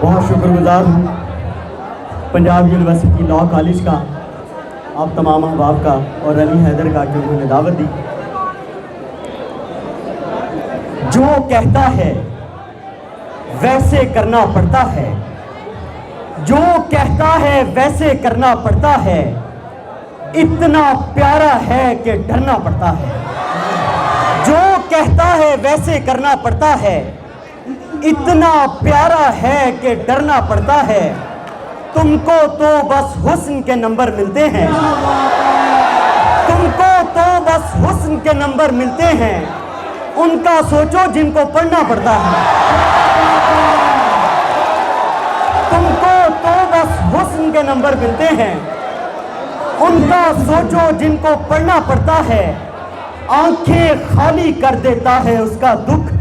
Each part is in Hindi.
बहुत शुक्रगुजार हूँ पंजाब यूनिवर्सिटी लॉ कॉलेज का, आप तमाम अहबाब का और अली हैदर का कि उन्होंने दावत दी। जो कहता है वैसे करना पड़ता है, जो कहता है वैसे करना पड़ता है, इतना प्यारा है कि डरना पड़ता है। जो कहता है वैसे करना पड़ता है, इतना प्यारा है कि डरना पड़ता है। तुमको तो बस हुस्न के नंबर मिलते हैं, तुमको तो बस हुस्न के नंबर मिलते हैं, उनका सोचो जिनको पढ़ना पड़ता है। तुमको तो बस हुस्न के नंबर मिलते हैं, उनका सोचो जिनको पढ़ना पड़ता है। आंखें खाली कर देता है उसका दुख,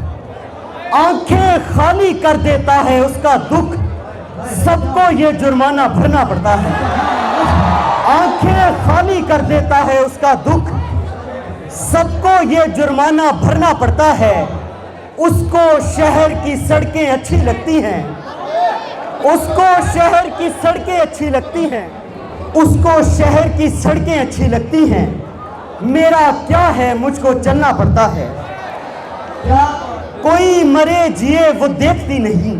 आंखें खाली कर देता है उसका दुख, सबको ये जुर्माना भरना पड़ता है। आंखें खाली कर देता है उसका दुख, सबको ये जुर्माना भरना पड़ता है। उसको शहर की सड़कें अच्छी लगती हैं, उसको शहर की सड़कें अच्छी लगती हैं, उसको शहर की सड़कें अच्छी लगती हैं। मेरा क्या है, मुझको चलना पड़ता है। कोई मरे जिए वो देखती नहीं,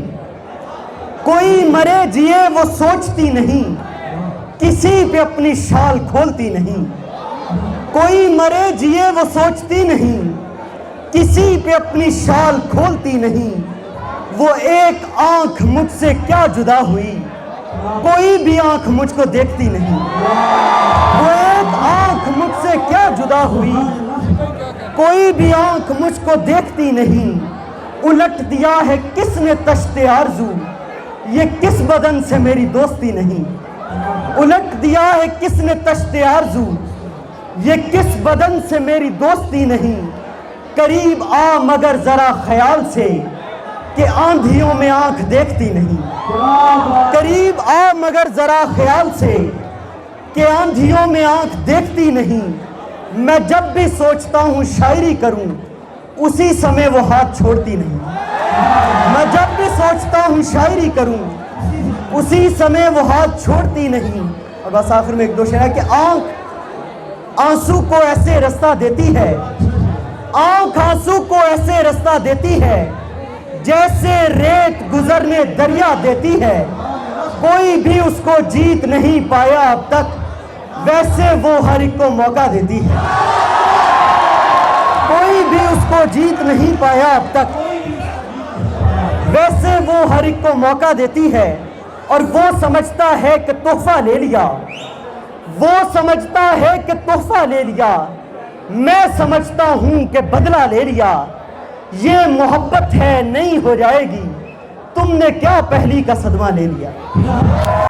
कोई मरे जिए वो सोचती नहीं, किसी पे अपनी शाल खोलती नहीं। कोई मरे जिए वो सोचती नहीं, किसी पे अपनी शाल खोलती नहीं। वो एक आंख मुझसे क्या जुदा हुई, कोई भी आंख मुझको देखती नहीं। वो एक आंख मुझसे क्या जुदा हुई, कोई भी आंख मुझको देखती नहीं। उलट दिया है किसने तश्ते आरज़ू, ये किस बदन से मेरी दोस्ती नहीं। उलट दिया है किसने तश्ते आरज़ू, ये किस बदन से मेरी दोस्ती नहीं। करीब आ मगर जरा ख्याल से कि आंधियों में आंख देखती नहीं। करीब आ मगर जरा ख्याल से कि आंधियों में आंख देखती नहीं। मैं जब भी सोचता हूँ शायरी करूँ, उसी समय वो हाथ छोड़ती नहीं। मैं जब भी सोचता हूँ शायरी करूँ, उसी समय वो हाथ छोड़ती नहीं। और बस आखिर में एक दो शेर है कि आंख आंसू को ऐसे रास्ता देती है, आंख आंसू को ऐसे रास्ता देती है, जैसे रेत गुजरने दरिया देती है। कोई भी उसको जीत नहीं पाया अब तक, वैसे वो हर एक को मौका देती है। कोई भी उसको जीत नहीं पाया अब तक, वैसे वो हर एक को मौका देती है। और वो समझता है कि तोहफा ले लिया, वो समझता है कि तोहफा ले लिया, मैं समझता हूं कि बदला ले लिया। ये मोहब्बत है नहीं हो जाएगी, तुमने क्या पहली का सदमा ले लिया।